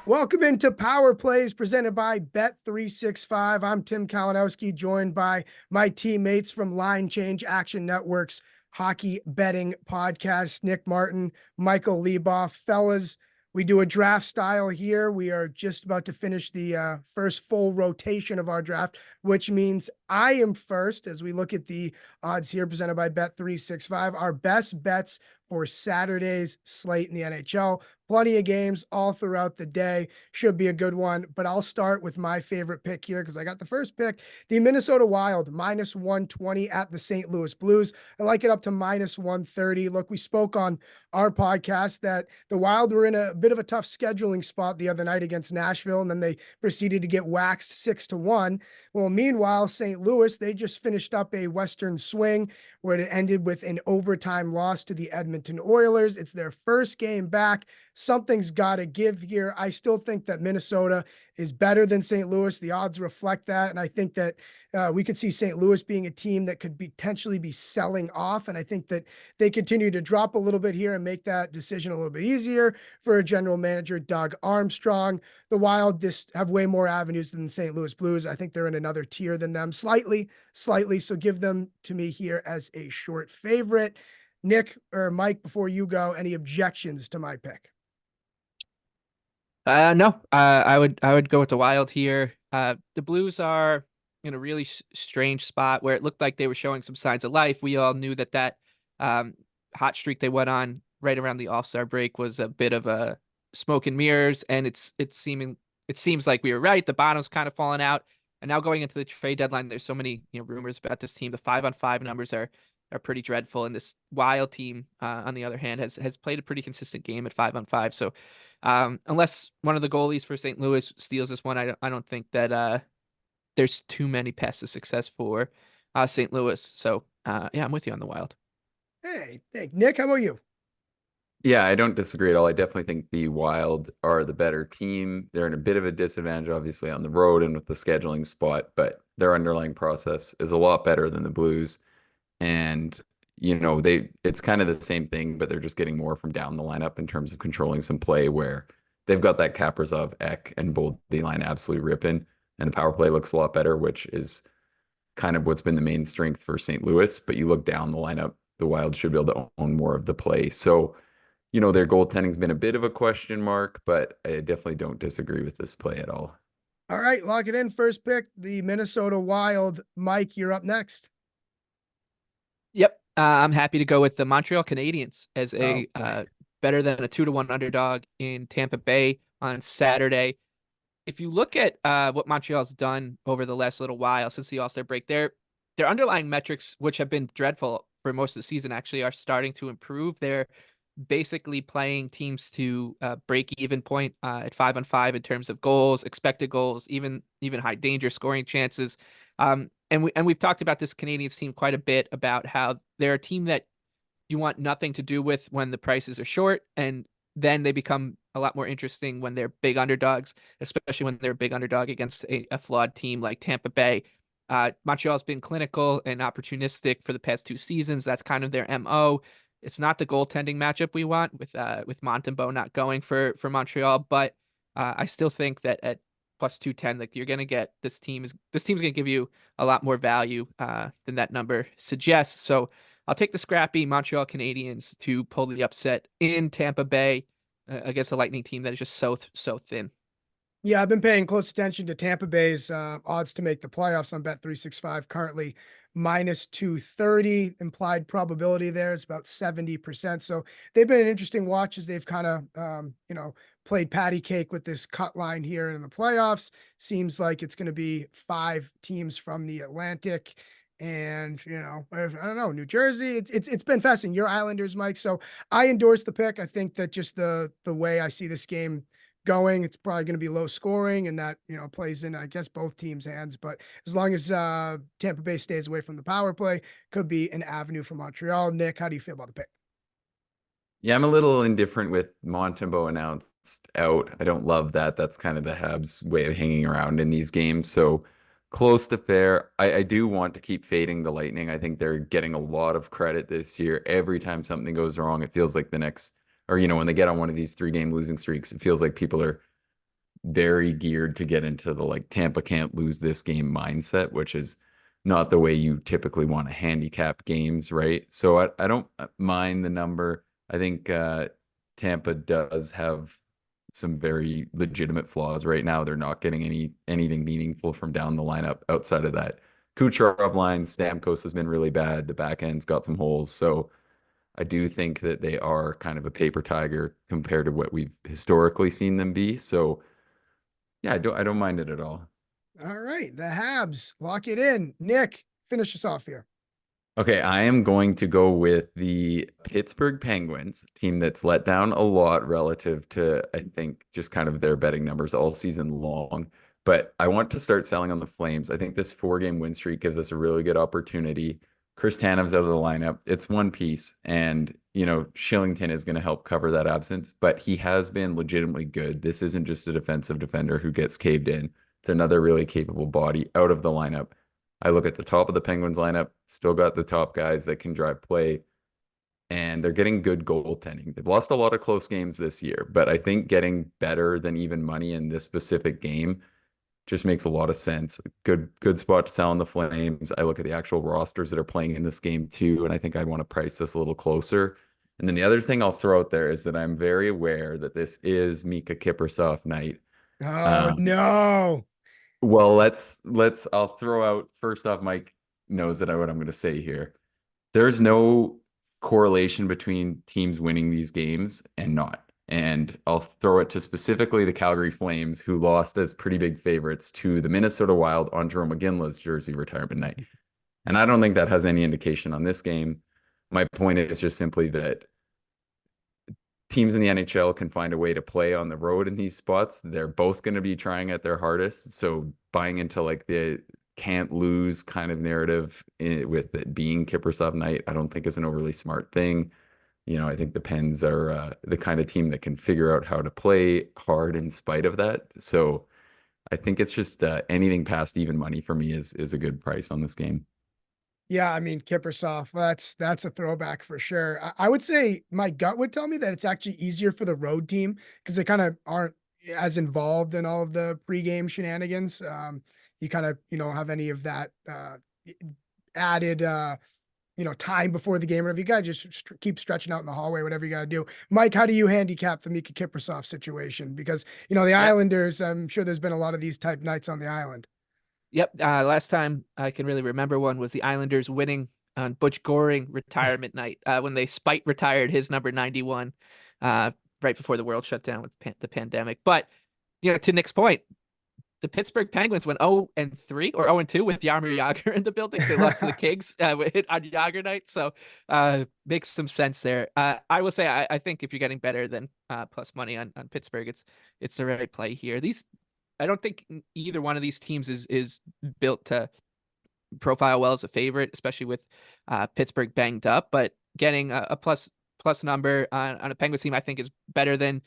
Welcome into Power Plays presented by Bet365. I'm Tim Kalinowski, joined by my teammates from Line Change Action Network's hockey betting podcast, Nick Martin, Michael Leboff. Fellas, we do a draft style here. We are just about to finish the first full rotation of our draft, which means I am first as we look at the odds here presented by Bet365. Our best bets for Saturday's slate in the NHL. Plenty of games all throughout the day. Should be a good one, but I'll start with my favorite pick here because I got the first pick. The Minnesota Wild, minus 120 at the St. Louis Blues. I like it up to minus 130. Look, we spoke on our podcast that the Wild were in a bit of a tough scheduling spot the other night against Nashville, and then they proceeded to get waxed 6-1. Well, meanwhile, St. Louis, they just finished up a Western swing where it ended with an overtime loss to the Edmonton Oilers. It's their first game back. Something's got to give here. I still think that Minnesota is better than St. Louis. The odds reflect that. And I think that we could see St. Louis being a team that could potentially be selling off. And I think that they continue to drop a little bit here and make that decision a little bit easier for a general manager, Doug Armstrong. The Wild just have way more avenues than the St. Louis Blues. I think they're in another tier than them, slightly. So give them to me here as a short favorite. Nick or Mike, before you go, any objections to my pick? No, I would go with the Wild here. The Blues are in a really strange spot where it looked like they were showing some signs of life. We all knew that hot streak they went on right around the All-Star break was a bit of a smoke and mirrors, and it seems like we were right. The bottom's kind of falling out, and now going into the trade deadline, there's so many rumors about this team. The 5-on-5 numbers are pretty dreadful, and this Wild team, on the other hand, has played a pretty consistent game at 5-on-5. So unless one of the goalies for St. Louis steals this one, I don't think that there's too many paths to success for St. Louis. So yeah, I'm with you on the Wild. Hey, Nick, how about you? Yeah, I don't disagree at all. I definitely think the Wild are the better team. They're in a bit of a disadvantage, obviously, on the road and with the scheduling spot, but their underlying process is a lot better than the Blues. And, it's kind of the same thing, but they're just getting more from down the lineup in terms of controlling some play where they've got that Kaprizov, Ek, and both the line absolutely ripping. And the power play looks a lot better, which is kind of what's been the main strength for St. Louis. But you look down the lineup, the Wild should be able to own more of the play. So, their goaltending's been a bit of a question mark, but I definitely don't disagree with this play at all. All right, lock it in. First pick, the Minnesota Wild. Mike, you're up next. Yep. I'm happy to go with the Montreal Canadiens as a better than a 2-1 underdog in Tampa Bay on Saturday. If you look at what Montreal's done over the last little while since the All-Star break, their underlying metrics, which have been dreadful for most of the season, actually are starting to improve. They're basically playing teams to break even point at 5-on-5 in terms of goals, expected goals, even high danger scoring chances. And we've talked about this Canadiens team quite a bit about how they're a team that you want nothing to do with when the prices are short, and then they become a lot more interesting when they're big underdogs, especially when they're a big underdog against a flawed team like Tampa Bay. Montreal's been clinical and opportunistic for the past 2 seasons. That's kind of their MO. It's not the goaltending matchup we want with Montembeault not going for Montreal, but I still think that at plus 210, like you're gonna get this team's gonna give you a lot more value than that number suggests. So I'll take the scrappy Montreal Canadiens to pull the upset in Tampa Bay against a Lightning team that is just so thin. Yeah, I've been paying close attention to Tampa Bay's odds to make the playoffs on Bet365, currently minus 230. Implied probability there is about 70%. So they've been an interesting watch as they've kind of, played patty cake with this cut line here in the playoffs. Seems like it's going to be 5 teams from the Atlantic. And, I don't know, New Jersey, it's been fascinating. Your Islanders, Mike. So I endorse the pick. I think that just the way I see this game going, it's probably going to be low scoring, and that plays in, I guess, both teams' hands. But as long as Tampa Bay stays away from the power play, could be an avenue for Montreal. Nick, how do you feel about the pick? Yeah, I'm a little indifferent with Montembeault announced out. I don't love that. That's kind of the Habs' way of hanging around in these games. So close to fair. I do want to keep fading the Lightning. I think they're getting a lot of credit this year. Every time something goes wrong, it feels like the next, or when they get on one of these 3-game losing streaks, it feels like people are very geared to get into the like Tampa can't lose this game mindset, which is not the way you typically want to handicap games, right? So I don't mind the number. I think Tampa does have some very legitimate flaws right now. They're not getting anything meaningful from down the lineup outside of that Kucherov line. Stamkos has been really bad. The back end's got some holes. So I do think that they are kind of a paper tiger compared to what we've historically seen them be. So yeah, I don't mind it at all. All right, the Habs, lock it in. Nick, finish us off here. Okay, I am going to go with the Pittsburgh Penguins, team that's let down a lot relative to, I think, just kind of their betting numbers all season long. But I want to start selling on the Flames. I think this 4-game win streak gives us a really good opportunity. Chris Tanev's out of the lineup. It's one piece, and Shillington is going to help cover that absence, but he has been legitimately good. This isn't just a defensive defender who gets caved in. It's another really capable body out of the lineup. I look at the top of the Penguins lineup, still got the top guys that can drive play, and they're getting good goaltending. They've lost a lot of close games this year, but I think getting better than even money in this specific game just makes a lot of sense. Good spot to sell on the Flames. I look at the actual rosters that are playing in this game too, and I think I want to price this a little closer. And then the other thing I'll throw out there is that I'm very aware that this is Mika Kiprusoff night. Oh, no. Well, I'll throw out first off, Mike knows that what I'm going to say here. There's no correlation between teams winning these games and not. And I'll throw it to specifically the Calgary Flames, who lost as pretty big favorites to the Minnesota Wild on Jarome Iginla's jersey retirement night. And I don't think that has any indication on this game. My point is just simply that teams in the NHL can find a way to play on the road in these spots. They're both going to be trying at their hardest. So buying into like the can't lose kind of narrative with it being Kiprusoff night, I don't think is an overly smart thing. I think the Pens are the kind of team that can figure out how to play hard in spite of that. So I think it's just anything past even money for me is a good price on this game. Yeah, I mean, Kiprusoff, that's a throwback for sure. I would say my gut would tell me that it's actually easier for the road team because they kind of aren't as involved in all of the pregame shenanigans. You kind of, have any of that added, time before the game, whatever. You got to just keep stretching out in the hallway, whatever you got to do. Mike, how do you handicap the Mika Kiprusoff situation? Because, the Islanders, I'm sure there's been a lot of these type nights on the island. Yep. Last time I can really remember one was the Islanders winning on Butch Goring retirement night when they spite retired his number 91 right before the world shut down with the pandemic. But, to Nick's point, the Pittsburgh Penguins went 0-3 or 0-2 with Jaromir Jagr in the building. They lost to the Kings on Jagr night. So makes some sense there. I will say, I think if you're getting better than plus money on Pittsburgh, it's the right play here. I don't think either one of these teams is built to profile well as a favorite, especially with Pittsburgh banged up. But getting a plus number on a Penguins team, I think, is better than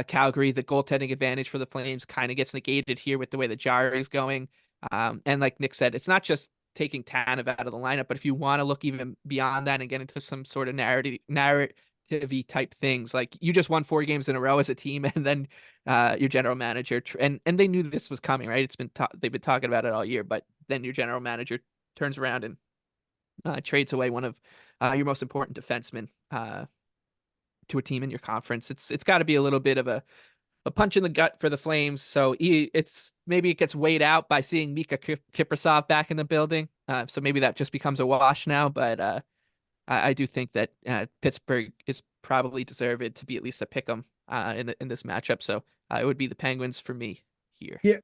Calgary. The goaltending advantage for the Flames kind of gets negated here with the way the jar is going. And like Nick said, it's not just taking Tanev out of the lineup, but if you want to look even beyond that and get into some sort of narrative-y type things, like you just won 4 games in a row as a team, and then your general manager and they knew this was coming, right? They've been talking about it all year, but then your general manager turns around and trades away one of your most important defensemen to a team in your conference. It's got to be a little bit of a punch in the gut for the Flames. So maybe it gets weighed out by seeing Mika Kiprusoff back in the building. So maybe that just becomes a wash now. But I do think that Pittsburgh is probably deserved to be at least a pick 'em in this matchup. So it would be the Penguins for me here. Yeah.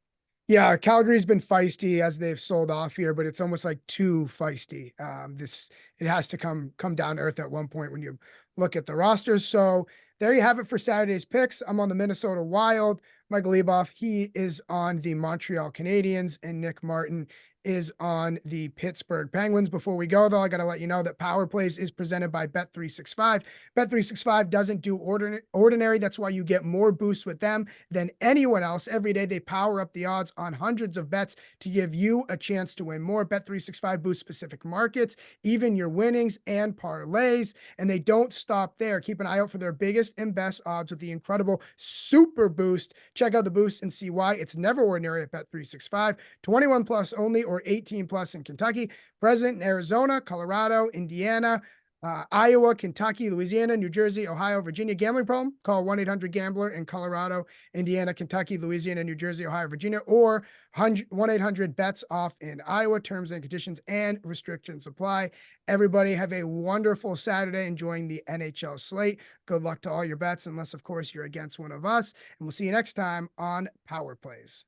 Yeah, Calgary's been feisty as they've sold off here, but it's almost like too feisty. It has to come down to earth at one point when you look at the rosters. So there you have it for Saturday's picks. I'm on the Minnesota Wild. Michael Leboff, he is on the Montreal Canadiens, and Nick Martin is on the Pittsburgh Penguins. Before we go, though, I got to let you know that Power Plays is presented by Bet365. Bet365 doesn't do ordinary. That's why you get more boosts with them than anyone else. Every day, they power up the odds on hundreds of bets to give you a chance to win more. Bet365 boosts specific markets, even your winnings and parlays, and they don't stop there. Keep an eye out for their biggest lowest and best odds with the incredible Super Boost. Check out the boost and see why it's never ordinary at Bet365. 21 plus only or 18 plus in Kentucky. Present in Arizona, Colorado, Indiana, Iowa, Kentucky, Louisiana, New Jersey, Ohio, Virginia. Gambling problem? Call 1-800-GAMBLER in Colorado, Indiana, Kentucky, Louisiana, New Jersey, Ohio, Virginia, or 1-800-BETS-OFF in Iowa. Terms and conditions and restrictions apply. Everybody have a wonderful Saturday enjoying the NHL slate. Good luck to all your bets, unless, of course, you're against one of us. And we'll see you next time on Power Plays.